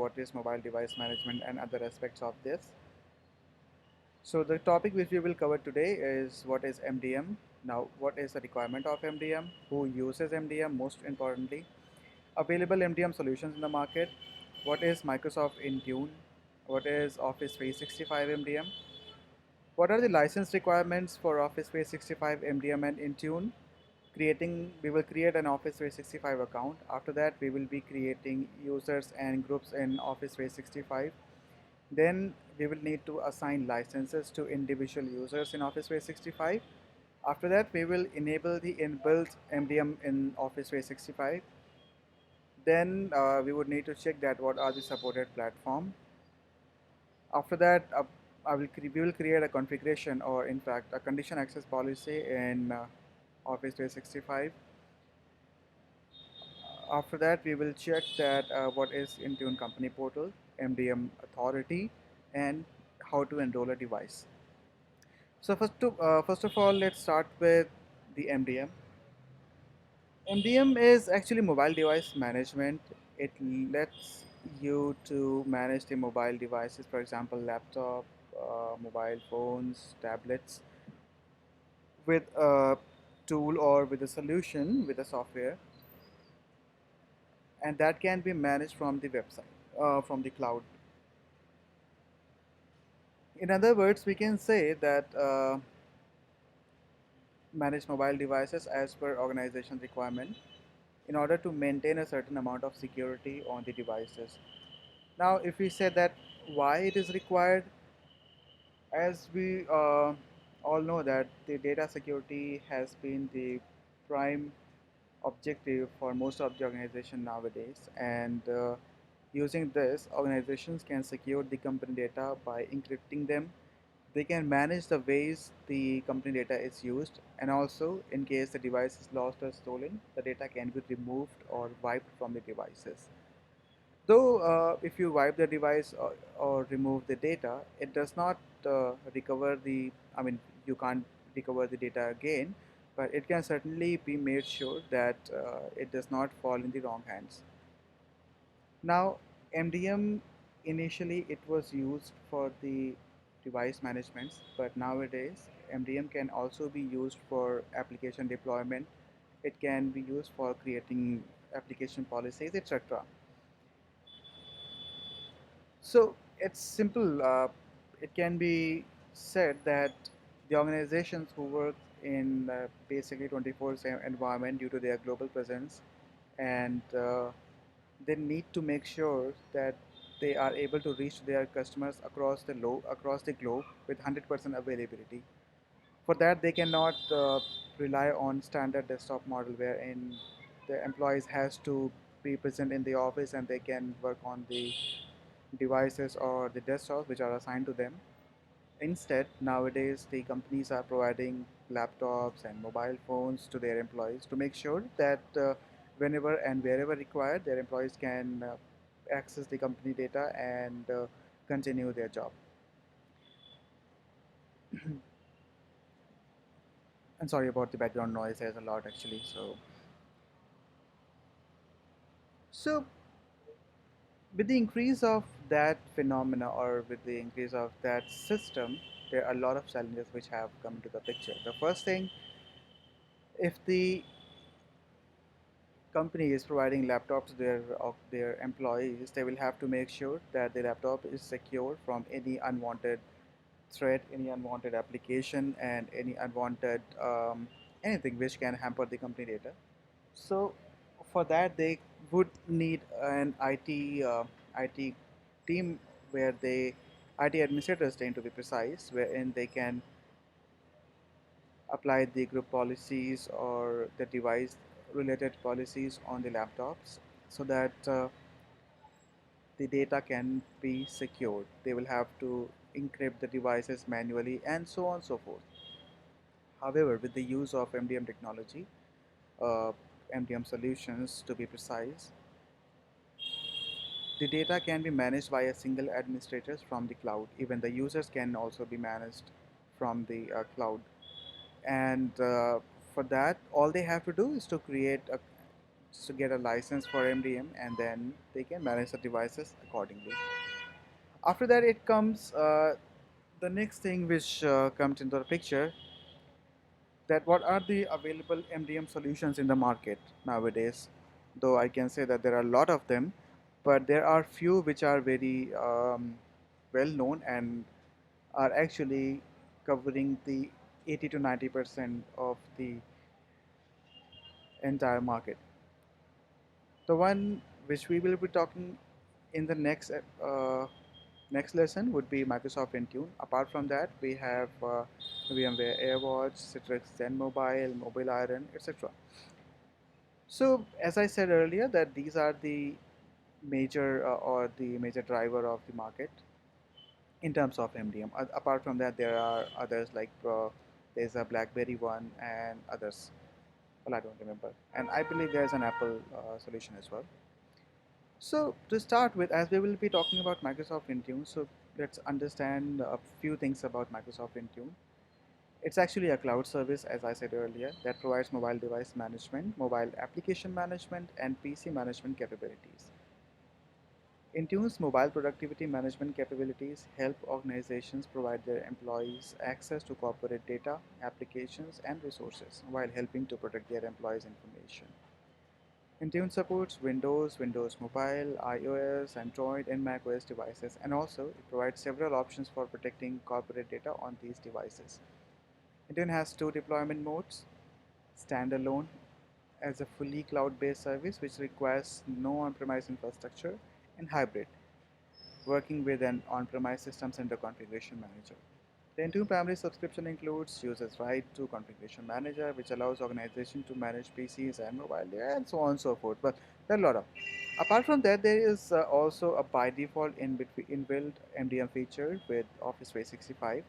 what is mobile device management and other aspects of this. So the topic which we will cover today is what is MDM. Now, what is the requirement of MDM? Who uses MDM? Most importantly, available MDM solutions in the market. What is Microsoft Intune? What is Office 365 MDM? What are the license requirements for Office 365 MDM and Intune? We will create an Office 365 account. After that, we will be creating users and groups in Office 365. Then we will need to assign licenses to individual users in Office 365. After that, we will enable the inbuilt MDM in Office 365. Then we would need to check that what are the supported platform. After that, we will create a configuration, or in fact a condition access policy in Office 365. After that, we will check that what is Intune company portal, MDM authority, and how to enroll a device. So first of all, let's start with the MDM. MDM is actually mobile device management. It lets you to manage the mobile devices, for example, laptop, mobile phones, tablets, with a tool or with a solution, with a software, and that can be managed from the website, from the cloud. In other words, we can say that manage mobile devices as per organization requirement in order to maintain a certain amount of security on the devices. Now, if we say that why it is required, as we all know that the data security has been the prime objective for most of the organization nowadays, and using this, organizations can secure the company data by encrypting them. They can manage the ways the company data is used, and also in case the device is lost or stolen, the data can be removed or wiped from the devices. Though if you wipe the device or remove the data, it does not recover the, I mean, you can't recover the data again, but it can certainly be made sure that it does not fall in the wrong hands. Now, MDM, initially it was used for the device management, but nowadays MDM can also be used for application deployment. It can be used for creating application policies, etc. So it's simple. It can be said that the organizations who work in basically 24/7 environment due to their global presence, and they need to make sure that they are able to reach their customers across the globe with 100% availability. For that, they cannot rely on standard desktop model wherein the employees has to be present in the office and they can work on the devices or the desktops which are assigned to them. Instead, nowadays the companies are providing laptops and mobile phones to their employees to make sure that whenever and wherever required, their employees can access the company data and continue their job. I'm sorry about the background noise. There's a lot actually. So with the increase of that phenomena, or with the increase of that system, there are a lot of challenges which have come into the picture. The first thing, if the company is providing laptops to their employees, they will have to make sure that the laptop is secure from any unwanted threat, any unwanted application, and any unwanted anything which can hamper the company data. So for that, they would need an IT team where they IT administrators tend to be precise, wherein they can apply the group policies or the device related policies on the laptops so that the data can be secured. They will have to encrypt the devices manually and so on and so forth. However, with the use of MDM technology, MDM solutions to be precise, the data can be managed by a single administrator from the cloud. Even the users can also be managed from the cloud. And for that, all they have to do is to create to get a license for MDM, and then they can manage the devices accordingly. After that, it comes the next thing which comes into the picture, that what are the available MDM solutions in the market nowadays. Though I can say that there are a lot of them, but there are few which are very well known and are actually covering the 80 to 90% of the entire market. The one which we will be talking in the next lesson would be Microsoft Intune. Apart from that, we have VMware AirWatch, Citrix Zen Mobile, Mobile Iron, etc. So, as I said earlier, that these are the major or the major driver of the market in terms of MDM. Apart from that, there are others like there's a Blackberry one and others. Well, I don't remember. And I believe there's an Apple solution as well. So to start with, as we will be talking about Microsoft Intune, so let's understand a few things about Microsoft Intune. It's actually a cloud service, as I said earlier, that provides mobile device management, mobile application management, and PC management capabilities. Intune's mobile productivity management capabilities help organizations provide their employees access to corporate data, applications, and resources while helping to protect their employees' information. Intune supports Windows, Windows Mobile, iOS, Android, and macOS devices, and also it provides several options for protecting corporate data on these devices. Intune has two deployment modes: standalone as a fully cloud-based service which requires no on-premise infrastructure, and hybrid, working with an on-premise system center configuration manager. The Intune primary subscription includes users' right to configuration manager, which allows organization to manage PCs and mobile data, and so on and so forth. But there are a lot of. Apart from that, there is also a by default inbuilt MDM feature with Office 365.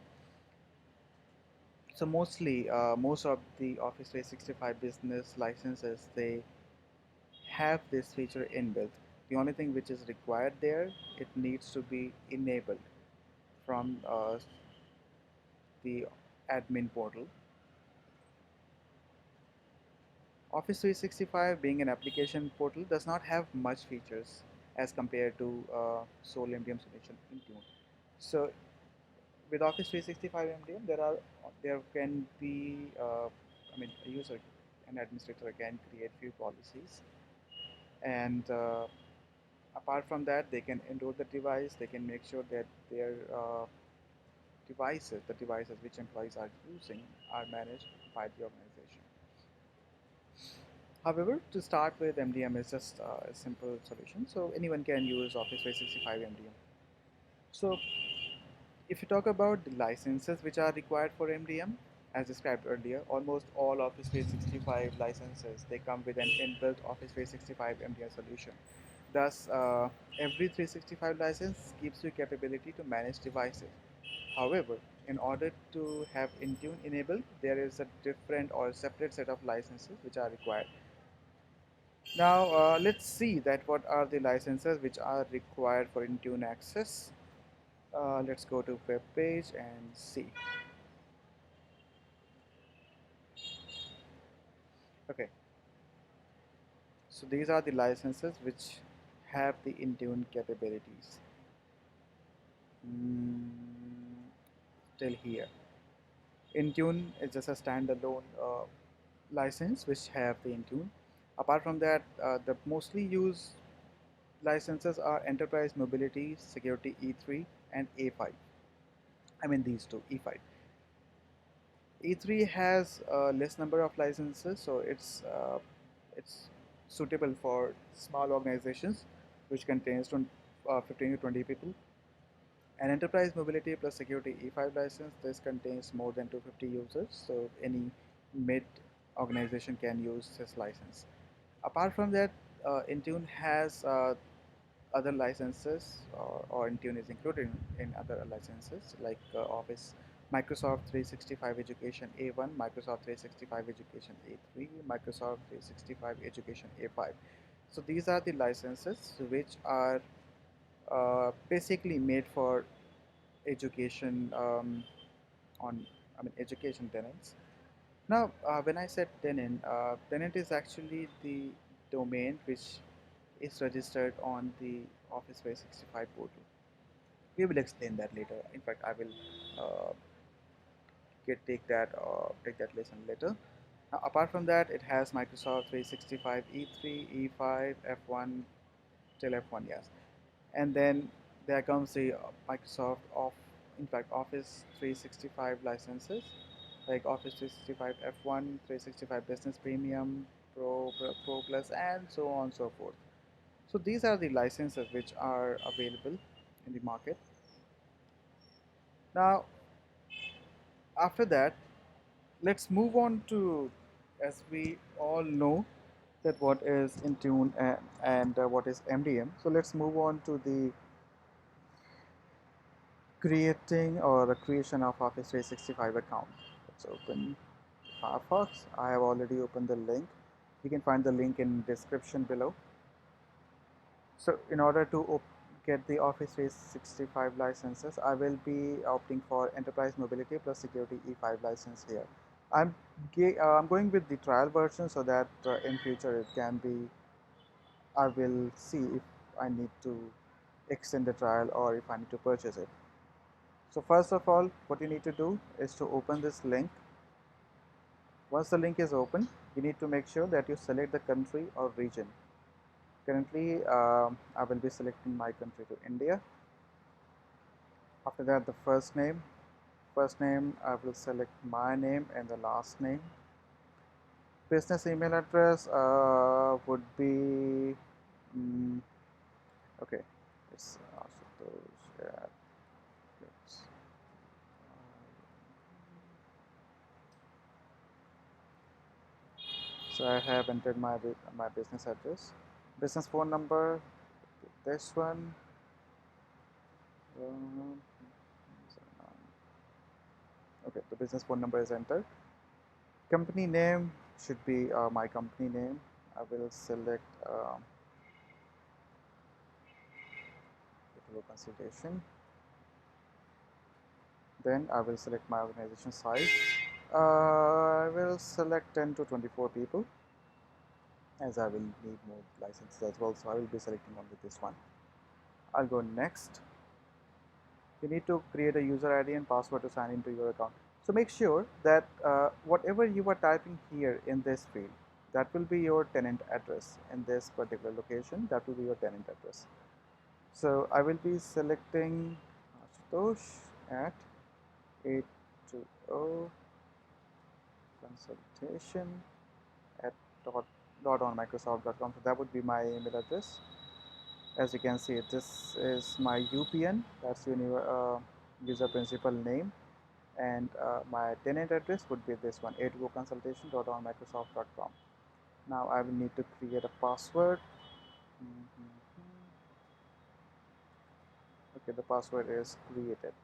So most of the Office 365 business licenses, they have this feature inbuilt. The only thing which is required there, it needs to be enabled from the admin portal. Office 365, being an application portal, does not have much features as compared to sole MDM solution Intune. So with Office 365 MDM, there can be a user, an administrator can create few policies, and apart from that, they can enroll the device. They can make sure that their the devices which employees are using, are managed by the organization. However, to start with, MDM is just a simple solution, so anyone can use Office 365 MDM. So, if you talk about the licenses which are required for MDM, as described earlier, almost all Office 365 licenses, they come with an inbuilt Office 365 MDM solution. Thus, every 365 license gives you capability to manage devices. However, in order to have Intune enabled, there is a different or separate set of licenses which are required. Now let's see that what are the licenses which are required for Intune access. Let's go to web page and see. Okay, so these are the licenses which have the Intune capabilities. Till here, Intune is just a standalone license which have the Intune. Apart from that, the mostly used licenses are Enterprise Mobility Security E3 and A5. I mean these two, E5. E3 has a less number of licenses, so it's suitable for small organizations which contains 15 to 20 people. An Enterprise Mobility plus Security E5 license, this contains more than 250 users, so any mid organization can use this license. Apart from that, Intune has other licenses, or Intune is included in other licenses like Office, Microsoft 365 Education A1, Microsoft 365 Education A3, Microsoft 365 Education A5. So these are the licenses which are basically made for education on education tenants. Now, when I said tenant, tenant is actually the domain which is registered on the Office 365 portal. We will explain that later. In fact, I will uh, take that lesson later. Now, apart from that, it has Microsoft 365 E3, E5, F1 till F1, yes. And then there comes the Microsoft in fact, Office 365 licenses like Office 365 F1, 365 Business Premium, Pro Plus, and so on and so forth. So these are the licenses which are available in the market. Now, after that, let's move on to, as we all know, that what is Intune and what is MDM. So let's move on to the creating or the creation of Office 365 account. Let's open Firefox. I have already opened the link. You can find the link in description below. So in order to get the Office 365 licenses, I will be opting for Enterprise Mobility plus Security E5 license here. I'm going with the trial version so that in future it can be, I will see if I need to extend the trial or if I need to purchase it. So first of all, what you need to do is to open this link. Once the link is open, you need to make sure that you select the country or region. Currently, I will be selecting my country to India. After that, the first name. First name, I will select my name and the last name. Business email address would be, okay, it's so I have entered my business address. Business phone number, this one. Okay, the business phone number is entered. Company name should be my company name. I will select consultation. Then I will select my organization size. I will select 10 to 24 people, as I will need more licenses as well, so I will be selecting only this one. I'll go next. You need to create a user ID and password to sign into your account. So make sure that whatever you are typing here in this field, that will be your tenant address in this particular location. That will be your tenant address. So I will be selecting Ashutosh at 820 consultation at .onmicrosoft.com. So that would be my email address. As you can see, this is my UPN. That's your user principal name. And my tenant address would be this one, 8goconsultation.onmicrosoft.com. Now I will need to create a password. Okay, the password is created.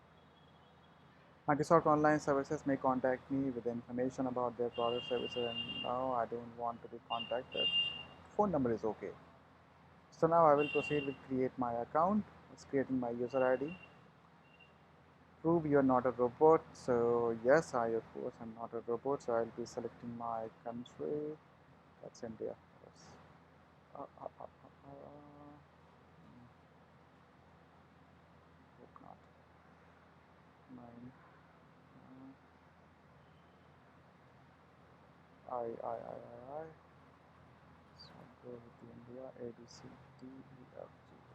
Microsoft Online Services may contact me with information about their product services, and no, I don't want to be contacted. Phone number is okay. So now I will proceed with create my account. It's creating my user ID. Prove you're not a robot. So yes, of course I'm not a robot. So I'll be selecting my country. That's India. Yes. Hope not. Mine. I. So I'll go with the India. A B C D E F G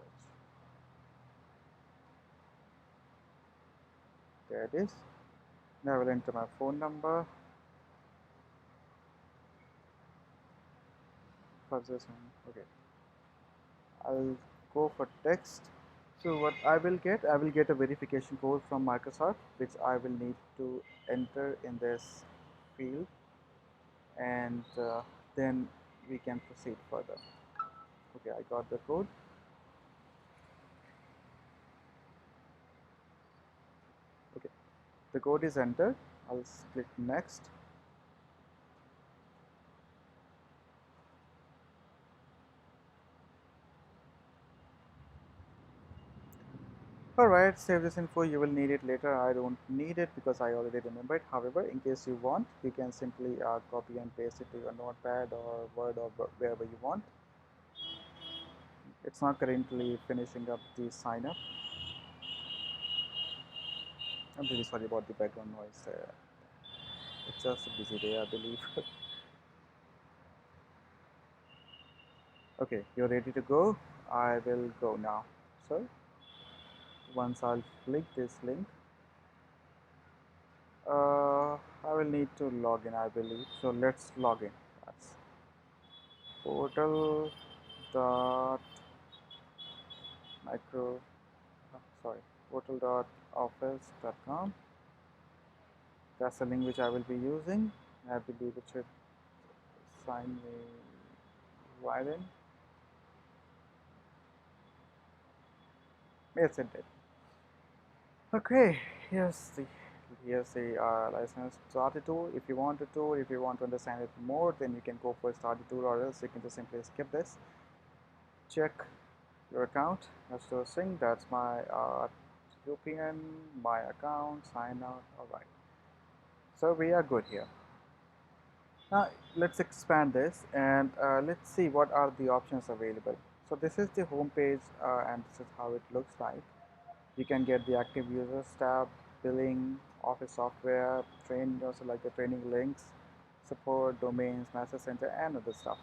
H. There it is. Now I will enter my phone number. 507. Okay. I'll go for text. So what I will get a verification code from Microsoft, which I will need to enter in this field, and then we can proceed further. Okay, I got the code. Okay, the code is entered. I'll click next. Alright, save this info. You will need it later. I don't need it because I already remember it. However, in case you want, you can simply copy and paste it to your notepad or Word or wherever you want. It's not currently finishing up the sign up. I'm really sorry about the background noise. It's just a busy day, I believe. Okay, you're ready to go. I will go now. So once I'll click this link, I will need to log in, I believe. So let's log in. That's portal dot micro. Sorry, portal.office.com. That's the link which I will be using. I believe it should sign me right in. Yes, it did. Okay, here's the license starter tool. If you want a tool, if you want to understand it more, then you can go for starter tool, or else you can just simply skip this. Check your account. That's the thing. That's my UPN, my account, sign out. All right. So we are good here. Now let's expand this and let's see what are the options available. So this is the home page and this is how it looks like. You can get the active users tab, billing, office software, train, also like the training links, support, domains, message center, and other stuff.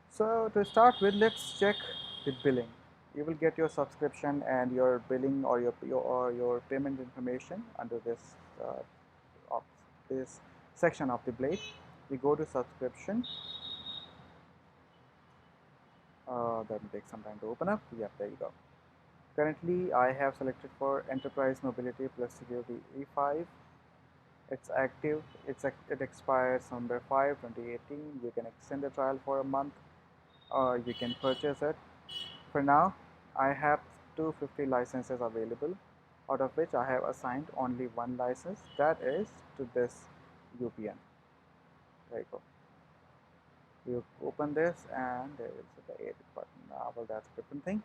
So to start with, let's check the billing. You will get your subscription and your billing or your payment information under of this section of the blade. We go to subscription. That will take some time to open up. Yep, there you go. Currently, I have selected for Enterprise Mobility plus Security E5. It's active. It expires November 5, 2018. You can extend the trial for a month, or you can purchase it. For now, I have 250 licenses available, out of which I have assigned only one license. That is to this UPN. There you go. You open this and there is the edit button. Well, that's a different thing.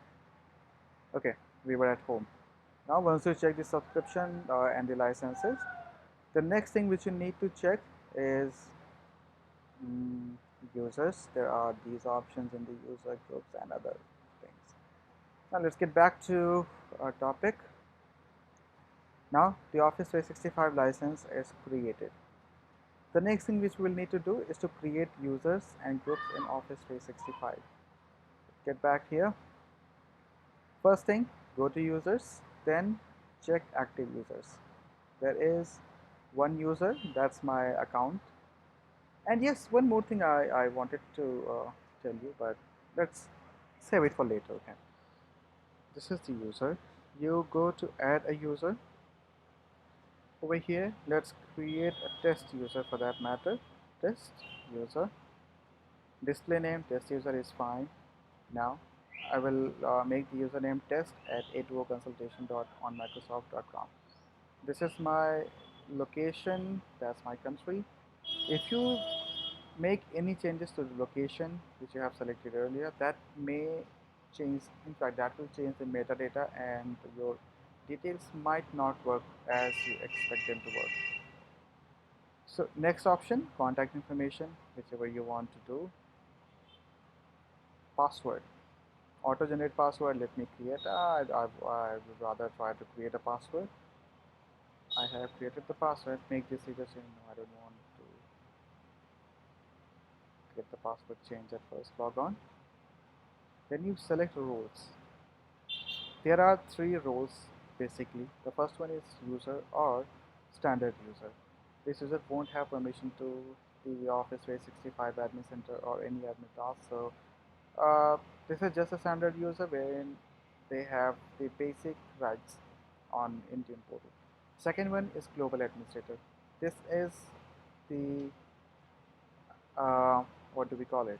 Okay, we were at home. Now once you check the subscription and the licenses, the next thing which you need to check is mm, users. There are these options in the user groups and other things. Now let's get back to our topic. Now the Office 365 license is created. The next thing which we'll need to do is to create users and groups in Office 365. Get back here. First thing, go to users, then check active users. There is one user, that's my account. And yes, one more thing I wanted to tell you, but let's save it for later. Okay. This is the user. You go to add a user. Over here, let's create a test user for that matter. Test user. Display name test user is fine. Now I will make the username test at a2oconsultation.onmicrosoft.com. This is my location, that's my country. If you make any changes to the location which you have selected earlier, that may change, in fact that will change the metadata and your details might not work as you expect them to work. So next option, contact information, whichever you want to do. Password, auto generate password. Let me create. I would rather try to create a password. I have created the password. Make this easier. No, I don't want to get the password change at first. Log on. Then you select roles. There are three roles basically. The first one is user or standard user. This user won't have permission to the Office 365 admin center or any admin task. So this is just a standard user wherein they have the basic rights on Intune portal. Second one is global administrator. This is the what do we call it?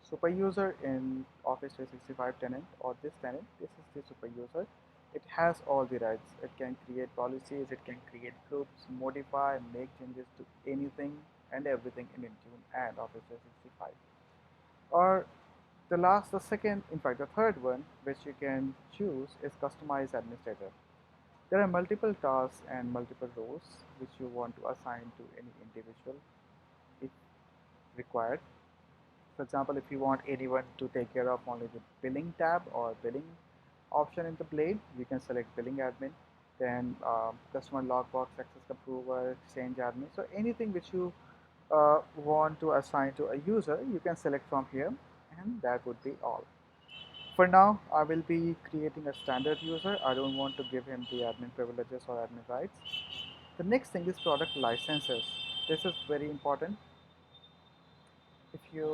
Super user in Office 365 tenant or this tenant. This is the super user. It has all the rights. It can create policies. It can create groups, modify, make changes to anything and everything in Intune and Office 365. Or the second, in fact, the third one, which you can choose is customize administrator. There are multiple tasks and multiple roles which you want to assign to any individual if required. For example, if you want anyone to take care of only the billing tab or billing option in the blade, you can select billing admin. Then customer logbox access approver, exchange admin. So anything which you want to assign to a user, you can select from here, and that would be all. For now, I will be creating a standard user. I don't want to give him the admin privileges or admin rights. The next thing is product licenses. This is very important. If you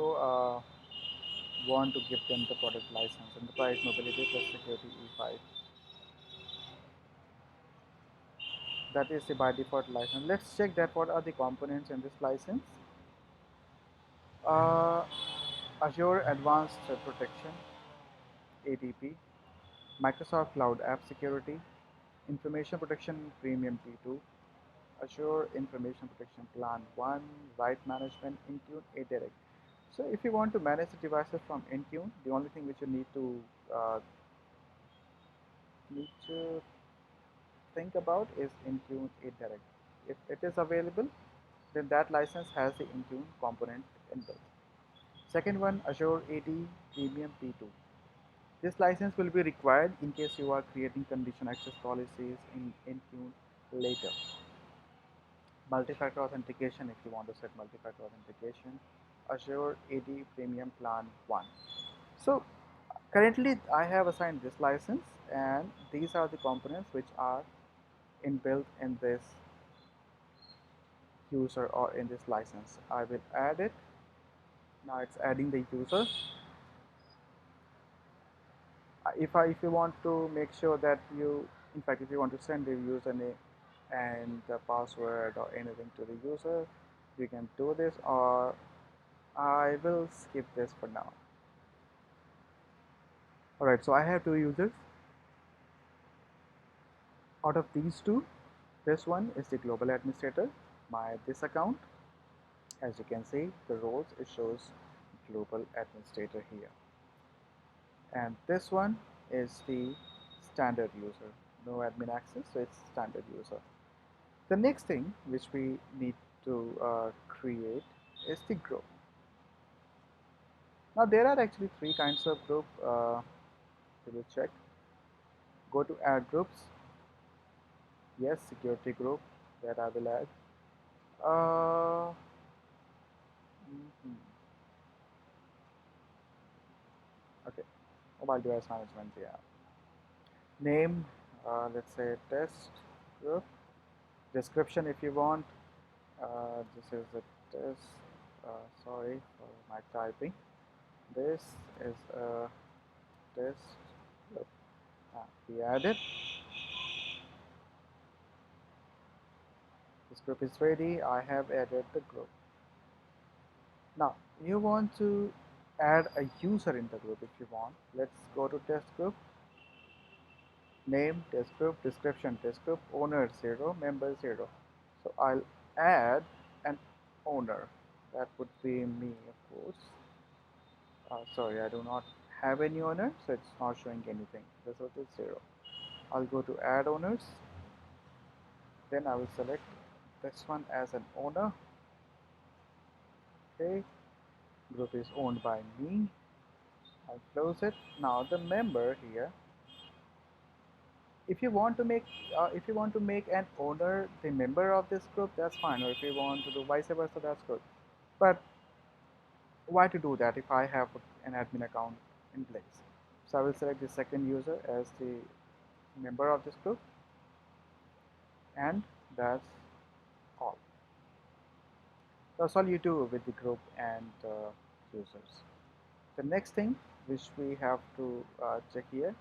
want to give them the product license, Enterprise Mobility+Security E5, that is the by default license. Let's check that what are the components in this license. Uh, Azure Advanced Protection, ADP, Microsoft Cloud App Security, Information Protection Premium P2, Azure Information Protection Plan 1, Right Management, Intune, A Direct. So if you want to manage the devices from Intune, the only thing which you need to think about is Intune A Direct. If it is available, then that license has the Intune component inbuilt. Second one, Azure AD Premium P2. This license will be required in case you are creating condition access policies in Intune later. Multi-factor authentication, if you want to set multi-factor authentication, Azure AD Premium Plan 1. So currently I have assigned this license, and these are the components which are inbuilt in this user or in this license. I will add it. Now it's adding the user. If you want to make sure that in fact, if you want to send the username and the password or anything to the user, you can do this, or I will skip this for now. Alright, so I have two users. Out of these two, this one is the global administrator, this account. As you can see, the roles, it shows global administrator here. And this one is the standard user, no admin access, so it's standard user. The next thing which we need to create is the group. Now there are actually three kinds of group. We will check. Go to add groups. Yes, security group that I will add. Uh, mhm. Okay, mobile device management. Yeah. Name. Let's say test group. Description if you want. This is the test. Sorry for my typing. This is a test group. We added. This group is ready. I have added the group. Now you want to add a user in the group if you want. Let's go to test group. Name test group, description test group, owner 0, member 0. So I'll add an owner. That would be me, of course. Sorry, I do not have any owner, so it's not showing anything. Result is 0. I'll go to add owners. Then I will select this one as an owner. Okay, group is owned by me. I'll close it. Now the member here. If you want to make an owner the member of this group, that's fine. Or if you want to do vice versa, that's good. But why to do that if I have an admin account in place? So I will select the second user as the member of this group, and that's all. That's all you do with the group and users. The next thing which we have to check here,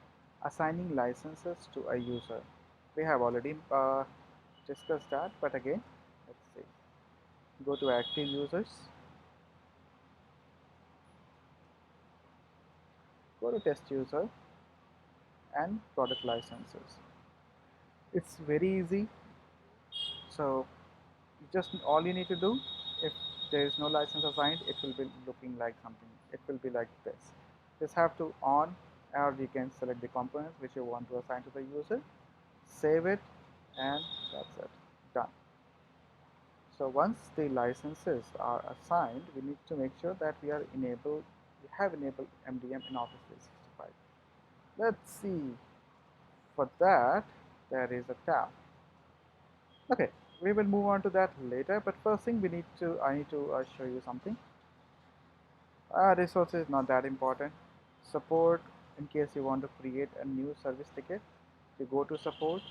assigning licenses to a user. We have already discussed that, but again, let's see. Go to active users, go to test user, and product licenses. It's very easy. So just all you need to do, if there is no license assigned, it will be looking like something. It will be like this. Just have to on, or you can select the components which you want to assign to the user, save it, and that's it. Done. So once the licenses are assigned, we need to make sure that we have enabled MDM in Office 365. Let's see. For that, there is a tab. Okay, we will move on to that later. But first thing, I need to show you something. Resources is not that important. Support, in case you want to create a new service ticket, you go to support,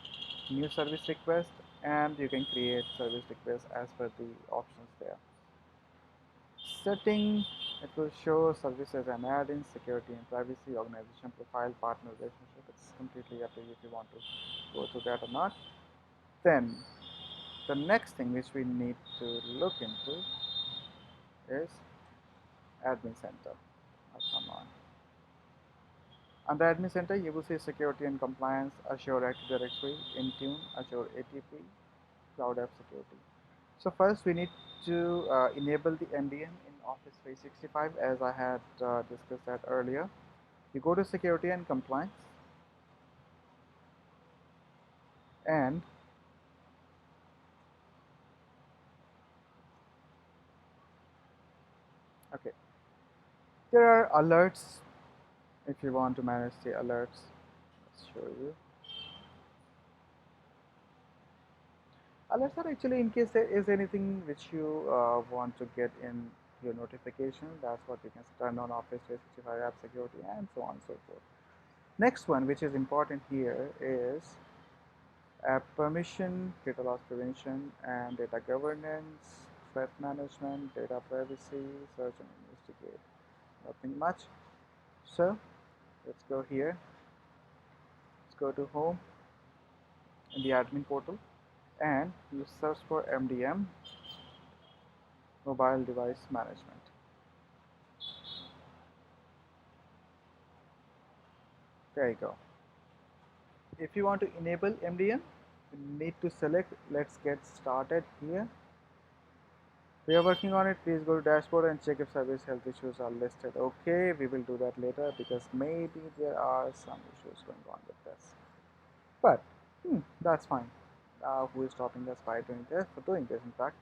new service request, and you can create service request as per the options there. Setting, it will show services and add-ins, security and privacy, organization profile, partner relationship. It's completely up to you if you want to go through that or not. Then the next thing which we need to look into is admin center. Oh, come on. Under admin center, you will see security and compliance, Azure Active Directory, Intune, Azure ATP, Cloud App Security. So first we need to enable the MDM in Office 365 as I had discussed that earlier. You go to security and compliance and okay, there are alerts if you want to manage the alerts. Let's show you. Alerts are actually in case there is anything which you want to get in your notification. That's what you can turn on Office 365 app security and so on and so forth. Next one, which is important here, is app permission, data loss prevention, and data governance, threat management, data privacy, search and investigate. Nothing much. So let's go here. Let's go to home in the admin portal and you search for MDM, mobile device management. There you go. If you want to enable MDM, you need to select let's get started here. We are working on it. Please go to dashboard and check if service health issues are listed. Okay, we will do that later because maybe there are some issues going on with this. But that's fine. Who is stopping us by doing this? For doing this, in fact.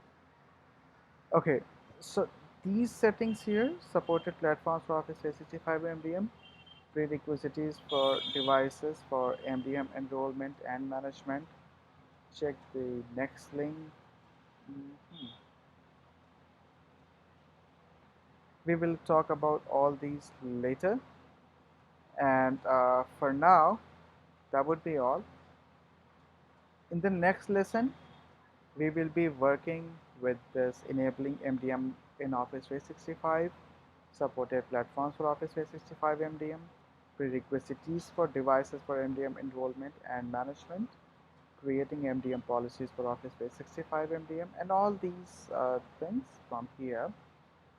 Okay, so these settings here, supported platforms for Office 365 MDM, prerequisites for devices for MDM enrollment and management. Check the next link. We will talk about all these later, and for now that would be all. In the next lesson we will be working with this enabling MDM in Office 365, supported platforms for Office 365 MDM, prerequisites for devices for MDM enrollment and management, creating MDM policies for Office 365 MDM, and all these things from here.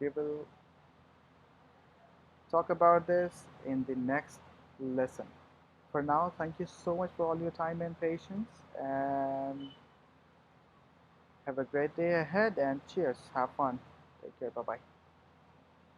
We will talk about this in the next lesson. For now, thank you so much for all your time and patience, and have a great day ahead, and cheers, have fun, take care, bye bye.